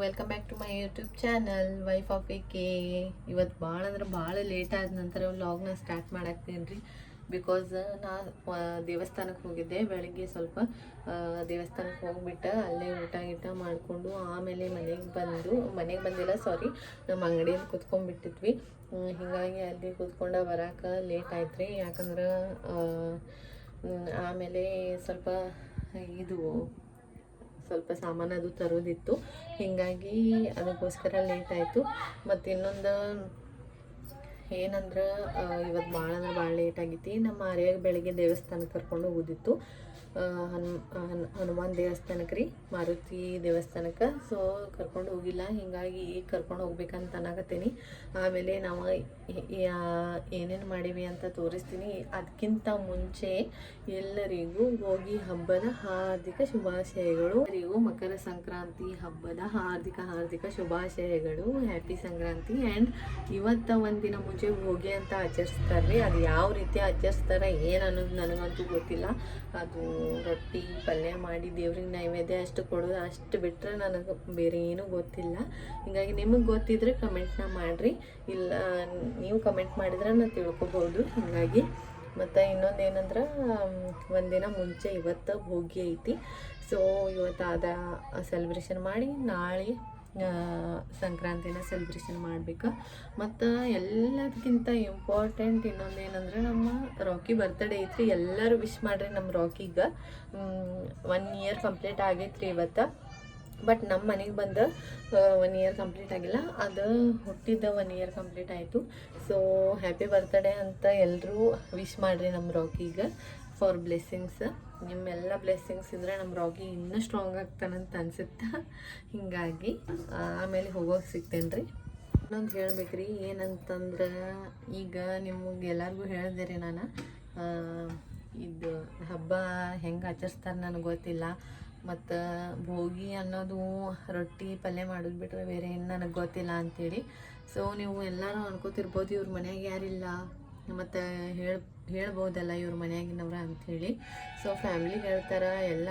Welcome back to my YouTube channel wife of A K. ಇವತ್ತು ಭಾಳ ಅಂದ್ರೆ ಭಾಳ ಲೇಟ್ ಆದ ನಂತರ ವ್ಲಾಗ್ನ ಸ್ಟಾರ್ಟ್ ಮಾಡಾಕ್ತೀನಿ ರೀ. ಬಿಕಾಸ್ ನಾ ದೇವಸ್ಥಾನಕ್ಕೆ ಹೋಗಿದ್ದೆ ಬೆಳಗ್ಗೆ. ಸ್ವಲ್ಪ ದೇವಸ್ಥಾನಕ್ಕೆ ಹೋಗ್ಬಿಟ್ಟು ಅಲ್ಲೇ ಊಟ ಮಾಡಿಕೊಂಡು ಆಮೇಲೆ ಮನೆಗೆ ಬಂದಿಲ್ಲ, ಸಾರಿ, ನಮ್ಮ ಅಂಗಡಿಯಲ್ಲಿ ಕುತ್ಕೊಂಡ್ಬಿಟ್ಟಿದ್ವಿ. ಹೀಗಾಗಿ ಅಲ್ಲಿ ಕೂತ್ಕೊಂಡು ಬರೋಕೆ ಲೇಟ್ ಆಯ್ತು ರೀ. ಯಾಕಂದ್ರೆ ಆಮೇಲೆ ಸ್ವಲ್ಪ ಸಾಮಾನು ಅದು ತರೋದಿತ್ತು, ಹೀಗಾಗಿ ಅದಕ್ಕೋಸ್ಕರ ಲೇಟ್ ಆಯಿತು. ಮತ್ತು ಇನ್ನೊಂದು ಏನಂದ್ರೆ ಇವತ್ತು ಭಾಳ ಲೇಟ್ ಆಗೈತಿ. ನಮ್ಮ ಆರ್ಯಾಗ ಬೆಳಗ್ಗೆ ದೇವಸ್ಥಾನಕ್ಕೆ ಕರ್ಕೊಂಡು ಹೋಗೋದಿತ್ತು, ಹನುಮಾನ್ ದೇವಸ್ಥಾನಕ್ಕೆ ರೀ, ಮಾರುತಿ ದೇವಸ್ಥಾನಕ್ಕೆ. ಸೊ ಕರ್ಕೊಂಡು ಹೋಗಿಲ್ಲ, ಹೀಗಾಗಿ ಈಗ ಕರ್ಕೊಂಡು ಹೋಗ್ಬೇಕಂತ ಅನ್ನಕತ್ತೀನಿ. ಆಮೇಲೆ ನಾವು ಏನೇನು ಮಾಡೀವಿ ಅಂತ ತೋರಿಸ್ತೀನಿ. ಅದಕ್ಕಿಂತ ಮುಂಚೆ ಎಲ್ಲರಿಗೂ ಭೋಗಿ ಹಬ್ಬದ ಹಾರ್ದಿಕ ಶುಭಾಶಯಗಳು. ಎಲ್ಲರಿಗೂ ಮಕರ ಸಂಕ್ರಾಂತಿ ಹಬ್ಬದ ಹಾರ್ದಿಕ ಶುಭಾಶಯಗಳು. ಹ್ಯಾಪಿ ಸಂಕ್ರಾಂತಿ. ಆ್ಯಂಡ್ ಇವತ್ತು ಒಂದಿನ ಮುಂಚೆ ಭೋಗಿ ಅಂತ ಆಚರಿಸ್ತಾರೆ. ಅದು ಯಾವ ರೀತಿ ಆಚರಿಸ್ತಾರೆ ಏನು ಅನ್ನೋದು ನನಗಂತೂ ಗೊತ್ತಿಲ್ಲ. ಅದು ರೊಟ್ಟಿ ಪಲ್ಯ ಮಾಡಿ ದೇವ್ರಿಗೆ ನೈವೇದ್ಯ ಅಷ್ಟು ಕೊಡೋದು, ಅಷ್ಟು ಬಿಟ್ಟರೆ ನನಗೆ ಬೇರೆ ಏನೂ ಗೊತ್ತಿಲ್ಲ. ಹೀಗಾಗಿ ನಿಮಗೆ ಗೊತ್ತಿದ್ರೆ ಕಮೆಂಟ್ನ ಮಾಡಿರಿ. ಇಲ್ಲ, ನೀವು ಕಮೆಂಟ್ ಮಾಡಿದ್ರೆ ನಾನು ತಿಳ್ಕೊಬೋದು. ಹೀಗಾಗಿ ಮತ್ತು ಇನ್ನೊಂದು ಏನಂದ್ರೆ ಒಂದಿನ ಮುಂಚೆ ಇವತ್ತು ಭೋಗಿ ಐತಿ. ಸೊ ಇವತ್ತು ಸೆಲೆಬ್ರೇಷನ್ ಮಾಡಿ ನಾಳೆ ಸಂಕ್ರಾಂತಿನ ಸೆಲೆಬ್ರೇಷನ್ ಮಾಡ್ಬೇಕು. ಮತ್ತು ಎಲ್ಲದಕ್ಕಿಂತ ಇಂಪಾರ್ಟೆಂಟ್ ಇನ್ನೊಂದು ಏನಂದ್ರೆ ನಮ್ಮ ರಾಕಿ ಬರ್ತಡೇ ಐತ್ರಿ. ಎಲ್ಲರೂ ವಿಶ್ ಮಾಡಿರಿ ನಮ್ಮ ರಾಕಿಗೆ. 1 ಇಯರ್ ಕಂಪ್ಲೀಟ್ ಆಗೈತ್ರಿ ಇವತ್ತು. ಬಟ್ ನಮ್ಮ ಮನೆಗೆ ಬಂದು 1 ಇಯರ್ ಕಂಪ್ಲೀಟ್ ಆಗಿಲ್ಲ, ಅದು ಹುಟ್ಟಿದ್ದ 1 ಇಯರ್ ಕಂಪ್ಲೀಟ್ ಆಯಿತು. ಸೊ ಹ್ಯಾಪಿ ಬರ್ತಡೇ ಅಂತ ಎಲ್ಲರೂ ವಿಶ್ ಮಾಡಿರಿ ನಮ್ಮ ರಾಕಿಗೆ ಫಾರ್ ಬ್ಲೆಸ್ಸಿಂಗ್ಸ್. ನಿಮ್ಮೆಲ್ಲ ಬ್ಲೆಸ್ಸಿಂಗ್ಸ್ ಇದ್ರೆ ನಮ್ಮ ರಾಗಿ ಇನ್ನೂ ಸ್ಟ್ರಾಂಗ್ ಆಗ್ತಾನಂತ ಅನ್ಸುತ್ತೆ. ಹೀಗಾಗಿ ಆಮೇಲೆ ಹೋಗೋಕೆ ಸಿಗ್ತೇನೆ ರೀ. ಇನ್ನೊಂದು ಹೇಳ್ಬೇಕ್ರಿ, ಏನಂತಂದ್ರೆ ಈಗ ನಿಮಗೆಲ್ಲರಿಗೂ ಹೇಳಿದೆ ರೀ ನಾನು, ಇದು ಹಬ್ಬ ಹೆಂಗೆ ಆಚರಿಸ್ತಾರೆ ನನಗೆ ಗೊತ್ತಿಲ್ಲ. ಮತ್ತು ಭೋಗಿ ಅನ್ನೋದು ರೊಟ್ಟಿ ಪಲ್ಯ ಮಾಡೋದು ಬಿಟ್ಟರೆ ಬೇರೆ ಏನು ನನಗೆ ಗೊತ್ತಿಲ್ಲ ಅಂಥೇಳಿ. ಸೊ ನೀವು ಎಲ್ಲರೂ ಅನ್ಕೋತಿರ್ಬೋದು ಇವ್ರ ಮನೆಯಾಗ ಯಾರಿಲ್ಲ, ಮತ್ತು ಹೇಳ್ಬೋದಲ್ಲ ಇವ್ರ ಮನೆಯಾಗಿನವ್ರ ಅಂಥೇಳಿ. ಸೊ ಫ್ಯಾಮ್ಲಿಗೆ ಹೇಳ್ತಾರೆ, ಎಲ್ಲ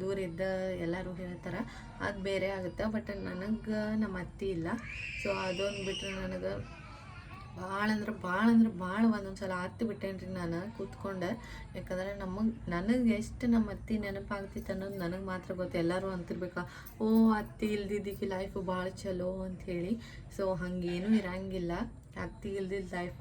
ದೂರಿದ್ದ ಎಲ್ಲರೂ ಹೇಳ್ತಾರೆ, ಅದು ಬೇರೆ ಆಗುತ್ತೆ. ಬಟ್ ನನಗೆ ನಮ್ಮ ಅತ್ತೆ ಇಲ್ಲ. ಸೊ ಅದೊಂದು ಬಿಟ್ಟರೆ ನನಗೆ ಭಾಳ ಒಂದೊಂದು ಸಲ ಹತ್ತು ಬಿಟ್ಟೇನೆ ರೀ ನಾನು ಕೂತ್ಕೊಂಡೆ. ಯಾಕಂದರೆ ನನಗೆ ಎಷ್ಟು ನಮ್ಮ ಅತ್ತೆ ನೆನಪಾಗ್ತಿತ್ತು ಅನ್ನೋದು ನನಗೆ ಮಾತ್ರ ಗೊತ್ತು. ಎಲ್ಲರೂ ಅಂತಿರ್ಬೇಕಾ, ಓ ಅತ್ತೆ ಇಲ್ದಿದ್ದಕ್ಕೆ ಲೈಫು ಭಾಳ ಚಲೋ ಅಂಥೇಳಿ. ಸೊ ಹಾಗೇನೂ ಇರಂಗಿಲ್ಲ. ಅತ್ತೆ ಇಲ್ದಿದ್ದ ಲೈಫ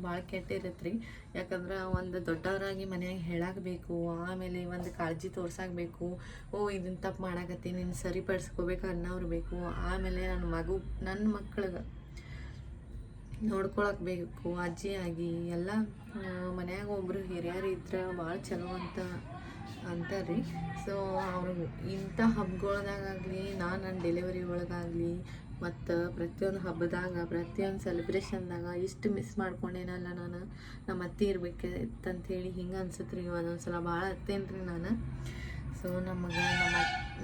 ಭಾಳ ಕೆಟ್ಟಿರುತ್ತೆ ರೀ. ಯಾಕಂದ್ರೆ ಒಂದು ದೊಡ್ಡವರಾಗಿ ಮನೆಯಾಗ ಹೇಳಾಗಬೇಕು, ಆಮೇಲೆ ಒಂದು ಕಾಳಜಿ ತೋರ್ಸಾಗಬೇಕು. ಓ ಇದನ್ನು ತಪ್ಪು ಮಾಡಾಕತ್ತಿ, ನೀನು ಸರಿಪಡಿಸ್ಕೋಬೇಕು ಅನ್ನೋರು ಬೇಕು. ಆಮೇಲೆ ನನ್ನ ಮಕ್ಳಿಗೆ ನೋಡ್ಕೊಳಕ್ಕೆ ಬೇಕು, ಅಜ್ಜಿಯಾಗಿ ಎಲ್ಲ. ಮನ್ಯಾಗ ಒಬ್ಬರು ಹಿರಿಯರು ಇದ್ರೆ ಭಾಳ ಚಲೋ ಅಂತಾರ್ರಿ. ಸೊ ಅವ್ರಿಗೆ ಇಂಥ ಹಬ್ಬಗಳ್ದಾಗಲಿ, ನನ್ನ ಡೆಲಿವರಿ ಒಳಗಾಗಲಿ, ಮತ್ತು ಪ್ರತಿಯೊಂದು ಹಬ್ಬದಾಗ, ಪ್ರತಿಯೊಂದು ಸೆಲೆಬ್ರೇಷನ್ದಾಗ ಇಷ್ಟು ಮಿಸ್ ಮಾಡ್ಕೊಂಡೇನಲ್ಲ ನಾನು. ನಮ್ಮ ಅತ್ತೆ ಇರ್ಬೇಕಿತ್ತಂಥೇಳಿ ಹಿಂಗೆ ಅನ್ಸುತ್ತೆ ರೀ. ಒಂದೊಂದು ಭಾಳ ಅತ್ತೇನು ರೀ ನಾನು. ಸೊ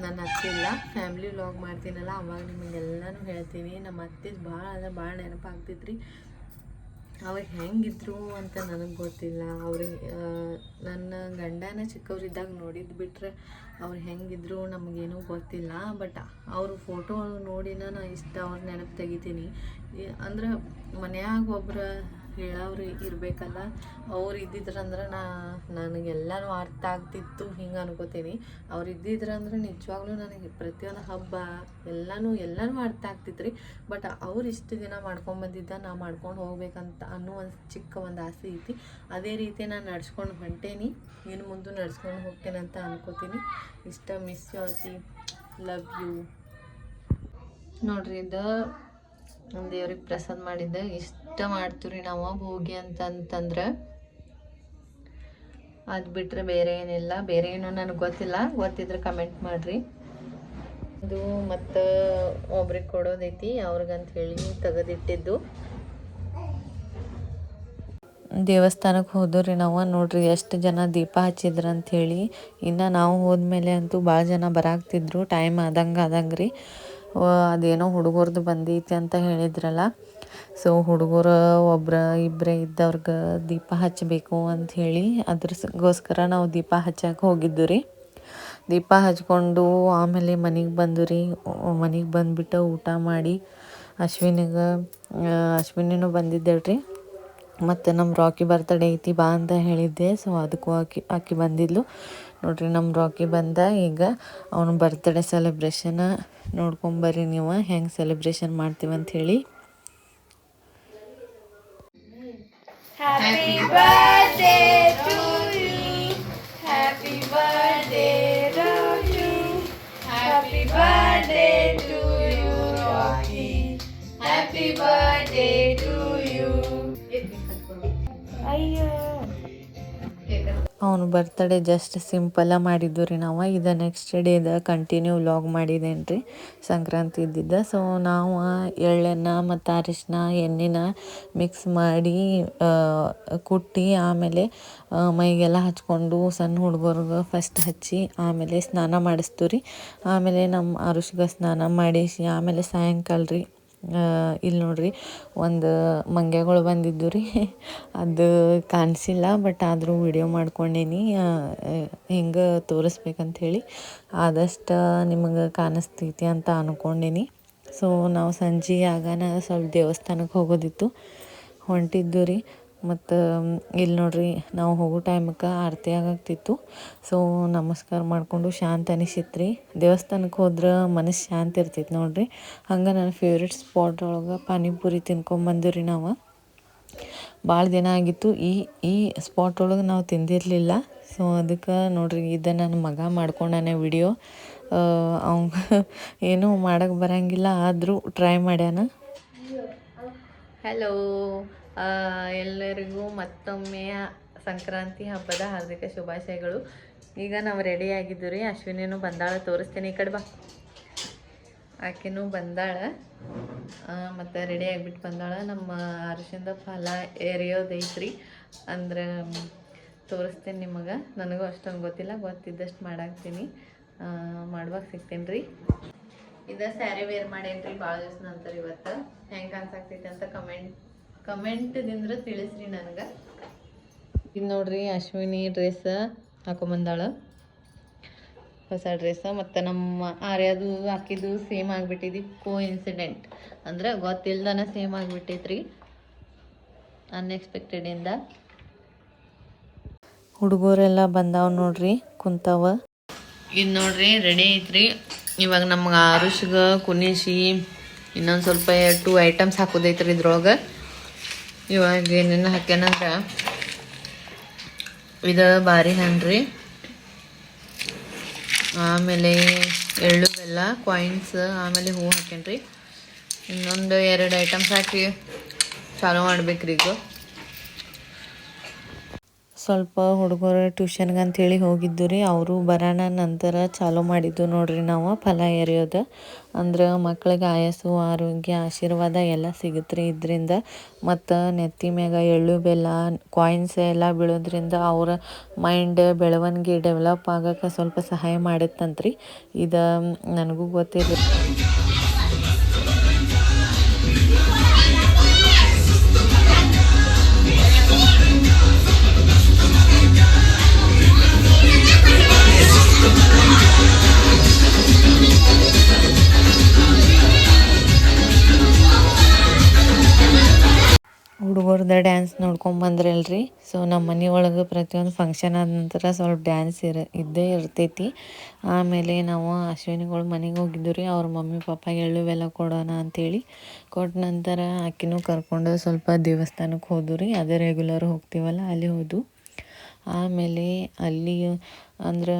ನನ್ನ ಅತ್ತೆ ಇಲ್ಲ, ಫ್ಯಾಮ್ಲಿ ವ್ಲಾಗ್ ಮಾಡ್ತೀನಲ್ಲ ಅವಾಗ ನಿಮಗೆಲ್ಲನೂ ಹೇಳ್ತೀನಿ. ನಮ್ಮ ಅತ್ತೆದು ಭಾಳ ನೆನಪಾಗ್ತಿತ್ತು ರೀ. ಅವ್ರು ಹೆಂಗಿದ್ರು ಅಂತ ನನಗೆ ಗೊತ್ತಿಲ್ಲ. ಅವ್ರಿಗೆ ನನ್ನ ಗಂಡನ ಚಿಕ್ಕವರಿದ್ದಾಗ ನೋಡಿದ್ದು ಬಿಟ್ಟರೆ ಅವ್ರು ಹೆಂಗಿದ್ರು ನಮಗೇನೂ ಗೊತ್ತಿಲ್ಲ. ಬಟ್ ಅವ್ರ ಫೋಟೋ ನೋಡಿನ ನಾನು ಅವ್ರ ನೆನಪು ತೆಗಿತೀನಿ. ಅಂದ್ರೆ ಮನ್ಯಾಗ ಒಬ್ರು ಹೇಳೋರು ಇರಬೇಕಲ್ಲ, ಅವ್ರು ಇದ್ದಿದ್ರಂದ್ರೆ ನನಗೆಲ್ಲನೂ ಅರ್ಥ ಆಗ್ತಿತ್ತು ಹಿಂಗೆ ಅನ್ಕೋತೀನಿ. ಅವ್ರು ಇದ್ದಿದ್ರಂದ್ರೆ ನಿಜವಾಗ್ಲೂ ನನಗೆ ಪ್ರತಿಯೊಂದು ಹಬ್ಬ ಎಲ್ಲನೂ ಅರ್ಥ ಆಗ್ತಿತ್ತು ರೀ. ಬಟ್ ಅವ್ರು ಇಷ್ಟು ದಿನ ಮಾಡ್ಕೊಂಬಂದಿದ್ದ ನಾ ಮಾಡ್ಕೊಂಡು ಹೋಗ್ಬೇಕಂತ ಅನ್ನೋ ಒಂದು ಆಸೆ ಐತಿ. ಅದೇ ರೀತಿ ನಾನು ನಡ್ಸ್ಕೊಂಡು ಹೊಂಟೇನಿ, ಇನ್ನು ಮುಂದೆ ನಡ್ಸ್ಕೊಂಡು ಹೋಗ್ತೇನೆ ಅಂತ ಅನ್ಕೋತೀನಿ. ಇಷ್ಟ ಮಿಸ್ ಯು ಅತಿ, ಲವ್ ಯು. ನೋಡ್ರಿ, ಇದು ದೇವ್ರಿಗೆ ಪ್ರಸಾದ ಮಾಡಿದ್ದೆ. ಇಷ್ಟ ಮಾಡ್ತೀವಿ ನಾವು ಭೋಗಿ ಅಂತಂದ್ರೆ. ಅದು ಬಿಟ್ಟರೆ ಬೇರೆ ಏನಿಲ್ಲ, ಬೇರೆ ಏನೂ ನನಗೆ ಗೊತ್ತಿಲ್ಲ. ಗೊತ್ತಿದ್ರೆ ಕಮೆಂಟ್ ಮಾಡಿರಿ. ಅದು ಮತ್ತು ಒಬ್ರಿಗೆ ಕೊಡೋದೈತಿ, ಅವ್ರಿಗಂತ ಹೇಳಿ ತೆಗೆದಿಟ್ಟಿದ್ದು. ದೇವಸ್ಥಾನಕ್ಕೆ ಹೋದ್ರಿ ನಾವು. ನೋಡ್ರಿ ಎಷ್ಟು ಜನ ದೀಪ ಹಚ್ಚಿದ್ರು ಅಂಥೇಳಿ. ಇನ್ನು ನಾವು ಹೋದ್ಮೇಲೆ ಅಂತೂ ಭಾಳ ಜನ ಬರಾಕ್ತಿದ್ರು. ಟೈಮ್ ಆದಂಗೆ ರೀ. ಅದೇನೋ ಹುಡುಗರ್ದು ಬಂದೈತಿ ಅಂತ ಹೇಳಿದ್ರಲ್ಲ. ಸೊ ಹುಡುಗರು ಇಬ್ಬರೇ ಇದ್ದವ್ರಿಗೆ ದೀಪ ಹಚ್ಚಬೇಕು ಅಂಥೇಳಿ ಅದ್ರಗೋಸ್ಕರ ನಾವು ದೀಪ ಹಚ್ಚಕ್ಕೆ ಹೋಗಿದ್ದು ರೀ. ದೀಪ ಹಚ್ಕೊಂಡು ಆಮೇಲೆ ಮನೆಗೆ ಬಂದು ರೀ. ಮನೆಗೆ ಬಂದುಬಿಟ್ಟು ಊಟ ಮಾಡಿ ಅಶ್ವಿನಿನೂ ಬಂದಿದ್ದೇಳ್ರಿ ರೀ. ಮತ್ತು ನಮ್ಮ ರಾಕಿ ಬರ್ತಡೇ ಐತಿ ಬಾ ಅಂತ ಹೇಳಿದ್ದೆ. ಸೊ ಅದಕ್ಕೂ ಆಕಿ ಬಂದಿದ್ಲು ನೋಡ್ರಿ. ನಮ್ಮ ರಾಕಿ ಬಂದ. ಈಗ ಅವನು ಬರ್ತ್ಡೇ ಸೆಲೆಬ್ರೇಷನ್ ನೋಡ್ಕೊಂಬರ್ರಿ ನೀವು ಹೆಂಗೆ ಸೆಲೆಬ್ರೇಷನ್ ಮಾಡ್ತೀವಂತ ಹೇಳಿ. Happy birthday to you. Happy birthday Raju. Happy birthday to you Rocky. Happy birthday to you. Ayyo. ಅವನು ಬರ್ತಡೇ ಜಸ್ಟ್ ಸಿಂಪಲ್ಲ ಮಾಡಿದ್ದು ರೀ ನಾವು. ಇದು ನೆಕ್ಸ್ಟ್ ಡೇದ ಕಂಟಿನ್ಯೂ ವ್ಲಾಗ್ ಮಾಡಿದ್ದೇನೆ ರೀ, ಸಂಕ್ರಾಂತಿ ಇದ್ದಿದ್ದ. ಸೊ ನಾವು ಎಳ್ಳೆಣ್ಣೆ ಮತ್ತು ಅರಿಶಿನ ಎಣ್ಣೆನ ಮಿಕ್ಸ್ ಮಾಡಿ ಕುಟ್ಟಿ ಆಮೇಲೆ ಮೈಗೆಲ್ಲ ಹಚ್ಕೊಂಡು ಸಣ್ಣ ಹುಡುಗರ್ಗೆ ಫಸ್ಟ್ ಹಚ್ಚಿ ಆಮೇಲೆ ಸ್ನಾನ ಮಾಡಿಸ್ತು ರೀ. ಆಮೇಲೆ ನಮ್ಮ ಅರುಷ್ಗೆ ಸ್ನಾನ ಮಾಡಿಸಿ ಆಮೇಲೆ ಸಾಯಂಕಾಲ ರೀ ಇಲ್ಲಿ ನೋಡ್ರಿ ಒಂದು ಮಂಗ್ಯಗಳು ಬಂದಿದ್ದು ರೀ. ಅದು ಕಾಣಿಸಿಲ್ಲ, ಬಟ್ ಆದರೂ ವಿಡಿಯೋ ಮಾಡ್ಕೊಂಡೇನಿ ಹಿಂಗೆ ತೋರಿಸ್ಬೇಕಂಥೇಳಿ. ಆದಷ್ಟು ನಿಮಗೆ ಕಾಣಿಸ್ತೈತಿ ಅಂತ ಅಂದ್ಕೊಂಡೇನಿ. ಸೊ ನಾವು ಸಂಜೆ ಆಗಾನ ಸ್ವಲ್ಪ ದೇವಸ್ಥಾನಕ್ಕೆ ಹೋಗೋದಿತ್ತು, ಹೊಂಟಿದ್ದು ರೀ. ಮತ್ತು ಇಲ್ಲಿ ನೋಡ್ರಿ ನಾವು ಹೋಗೋ ಟೈಮಕ್ಕೆ ಆರತಿ ಆಗಾಗ್ತಿತ್ತು. ಸೊ ನಮಸ್ಕಾರ ಮಾಡಿಕೊಂಡು ಶಾಂತ ಅನಿಸಿತ್ತು ರೀ. ದೇವಸ್ಥಾನಕ್ಕೆ ಹೋದ್ರೆ ಮನಸ್ಸು ಶಾಂತಿ ಇರ್ತೈತಿ ನೋಡ್ರಿ. ಹಂಗೆ ನನ್ನ ಫೇವ್ರೆಟ್ ಸ್ಪಾಟ್ ಒಳಗೆ ಪಾನಿಪುರಿ ತಿನ್ಕೊಂಬಂದು ರೀ ನಾವು. ಭಾಳ ದಿನ ಆಗಿತ್ತು ಈ ಸ್ಪಾಟ್ ಒಳಗೆ ನಾವು ತಿಂದಿರಲಿಲ್ಲ. ಸೊ ಅದಕ್ಕೆ ನೋಡ್ರಿ ಇದು ನನ್ನ ಮಗ ಮಾಡ್ಕೊಂಡಾನೆ ವಿಡಿಯೋ. ಅವಂಗೆ ಏನೂ ಮಾಡೋಕ್ಕೆ ಬರೋಂಗಿಲ್ಲ, ಆದರೂ ಟ್ರೈ ಮಾಡ್ಯಾನ. ಹಲೋ, ಎಲ್ಲರಿಗೂ ಮತ್ತೊಮ್ಮೆ ಸಂಕ್ರಾಂತಿ ಹಬ್ಬದ ಹಾರ್ದಿಕ ಶುಭಾಶಯಗಳು. ಈಗ ನಾವು ರೆಡಿ ಆಗಿದ್ದು ರೀ. ಅಶ್ವಿನಿನೂ ಬಂದಾಳ, ತೋರಿಸ್ತೀನಿ. ಈ ಕಡೆ ಬಾ. ಆಕೆನೂ ಬಂದಾಳ ಮತ್ತು ರೆಡಿ ಆಗಿಬಿಟ್ಟು ಬಂದಾಳ. ನಮ್ಮ ಅರಿಶಿಂದ ಫಲ ಎರಿಯೋದೈತ್ರಿ, ಅಂದ್ರೆ ತೋರಿಸ್ತೀನಿ ನಿಮಗೆ. ನನಗೂ ಅಷ್ಟೊಂದು ಗೊತ್ತಿಲ್ಲ, ಗೊತ್ತಿದ್ದಷ್ಟು ಮಾಡಾಕ್ತೀನಿ, ಮಾಡುವಾಗ ಸಿಗ್ತೀನಿ ರೀ. ಇದು ಸ್ಯಾರಿ ವೇರ್ ಮಾಡೇನ್ರಿ ಭಾಳ ದಿವಸ ನಂತರ. ಇವತ್ತು ಹೆಂಗೆ ಕಾಣಿಸಾಕ್ತೈತೆ ಅಂತ ಕಮೆಂಟ್ದಿಂದ ತಿಳಿಸ್ರಿ ನನಗೆ. ಇದು ನೋಡ್ರಿ ಅಶ್ವಿನಿ ಡ್ರೆಸ್ ಹಾಕೊಂಬಂದಾಳ, ಹೊಸ ಡ್ರೆಸ್. ಮತ್ತು ನಮ್ಮ ಆರ್ಯದು ಹಾಕಿದ್ದು ಸೇಮ್ ಆಗಿಬಿಟ್ಟಿದ್ದು. ಇನ್ಸಿಡೆಂಟ್ ಅಂದ್ರೆ ಗೊತ್ತಿಲ್ದನ ಸೇಮ್ ಆಗಿಬಿಟ್ಟೈತ್ರಿ, ಅನ್ಎಕ್ಸ್ಪೆಕ್ಟೆಡಿಂದ. ಹುಡುಗರೆಲ್ಲ ಬಂದಾವ ನೋಡ್ರಿ, ಕುಂತಾವ. ಇದು ನೋಡ್ರಿ ರೆಡಿ ಐತ್ರಿ. ಇವಾಗ ನಮ್ಗೆ ಆರುಷ್ಗೆ ಕುಣಿಸಿ ಇನ್ನೊಂದು ಸ್ವಲ್ಪ 2 ಐಟಮ್ಸ್ ಹಾಕೋದೈತ್ರಿ ಇದ್ರೊಳಗೆ. ಇವಾಗ ಏನೇನು ಹಾಕ್ಯಾನಂದ್ರೆ ಇದು ಬಾರಿ ಹಣ್ಣ್ರಿ, ಆಮೇಲೆ ಎಳ್ಳು ಬೆಲ್ಲ ಕಾಯಿನ್ಸ್, ಆಮೇಲೆ ಹೂವು ಹಾಕ್ಯಾನ್ರಿ. ಇನ್ನೊಂದು 2 ಐಟಮ್ಸ್ ಹಾಕಿ ಚಾಲೂ ಮಾಡ್ಬೇಕ್ರಿ ಈಗ. ಸ್ವಲ್ಪ ಹುಡುಗರು ಟ್ಯೂಷನ್ಗೆ ಅಂಥೇಳಿ ಹೋಗಿದ್ದು ರೀ. ಅವರು ಬರೋಣ ನಂತರ ಚಾಲೂ ಮಾಡಿದ್ದು ನೋಡ್ರಿ ನಾವು ಫಲ ಎರೆಯೋದು. ಅಂದ್ರೆ ಮಕ್ಳಿಗೆ ಆಯಸ್ಸು, ಆರೋಗ್ಯ, ಆಶೀರ್ವಾದ ಎಲ್ಲ ಸಿಗುತ್ತೆ ರೀ ಇದರಿಂದ. ಮತ್ತು ನೆತ್ತಿ ಮ್ಯಾಗ ಎಳ್ಳು ಬೆಲ್ಲ ಕಾಯಿನ್ಸ್ ಎಲ್ಲ ಬೀಳೋದ್ರಿಂದ ಅವರ ಮೈಂಡ್ ಬೆಳವಣಿಗೆ ಡೆವಲಪ್ ಆಗೋಕ್ಕೆ ಸ್ವಲ್ಪ ಸಹಾಯ ಮಾಡುತ್ತಂತ್ರಿ. ಇದು ನನಗೂ ಗೊತ್ತಿಲ್ಲ. ಹುಡುಗರ್ದ ಡ್ಯಾನ್ಸ್ ನೋಡ್ಕೊಂಬಂದ್ರಲ್ರಿ. ಸೊ ನಮ್ಮ ಮನೆ ಒಳಗೆ ಪ್ರತಿಯೊಂದು ಫಂಕ್ಷನ್ ಆದ ನಂತರ ಸ್ವಲ್ಪ ಡ್ಯಾನ್ಸ್ ಇದ್ದೇ ಇರ್ತೈತಿ. ಆಮೇಲೆ ನಾವು ಅಶ್ವಿನಿಗಳು ಮನೆಗೆ ಹೋಗಿದ್ದು ರೀ. ಅವ್ರ ಮಮ್ಮಿ ಪಾಪ ಎಳ್ಳು ಬೆಲ್ಲ ಕೊಡೋಣ ಅಂಥೇಳಿ ಕೊಟ್ಟ ನಂತರ ಆಕಿನೂ ಕರ್ಕೊಂಡು ಸ್ವಲ್ಪ ದೇವಸ್ಥಾನಕ್ಕೆ ಹೋದು ರೀ. ಅದೇ ರೆಗ್ಯುಲರ್ ಹೋಗ್ತೀವಲ್ಲ, ಅಲ್ಲಿ ಹೋದು. ಆಮೇಲೆ ಅಲ್ಲಿ ಅಂದ್ರೆ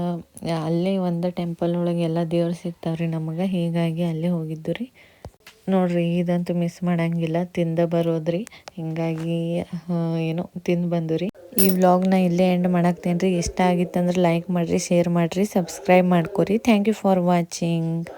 ಅಲ್ಲೇ ಒಂದು ಟೆಂಪಲ್ ಒಳಗೆ ಎಲ್ಲ ದೇವ್ರು ಸಿಗ್ತಾವ್ರಿ ನಮಗೆ, ಹೀಗಾಗಿ ಅಲ್ಲೇ ಹೋಗಿದ್ದು ರೀ. ನೋಡ್ರಿ ಇದಂತೂ ಮಿಸ್ ಮಾಡಂಗಿಲ್ಲ, ತಿಂದ ಬರೋದ್ರಿ. ಹಿಂಗಾಗಿ ಏನೋ ತಿಂದು ಬಂದು ರೀ. ಈ ವ್ಲಾಗ್ನ ಇಲ್ಲೇ ಎಂಡ್ ಮಾಡಾಕ್ತೇನೆ ರೀ. ಇಷ್ಟ ಆಗಿತ್ತಂದ್ರೆ ಲೈಕ್ ಮಾಡಿರಿ, ಶೇರ್ ಮಾಡಿರಿ, ಸಬ್ಸ್ಕ್ರೈಬ್ ಮಾಡ್ಕೊರಿ. Thank you for watching.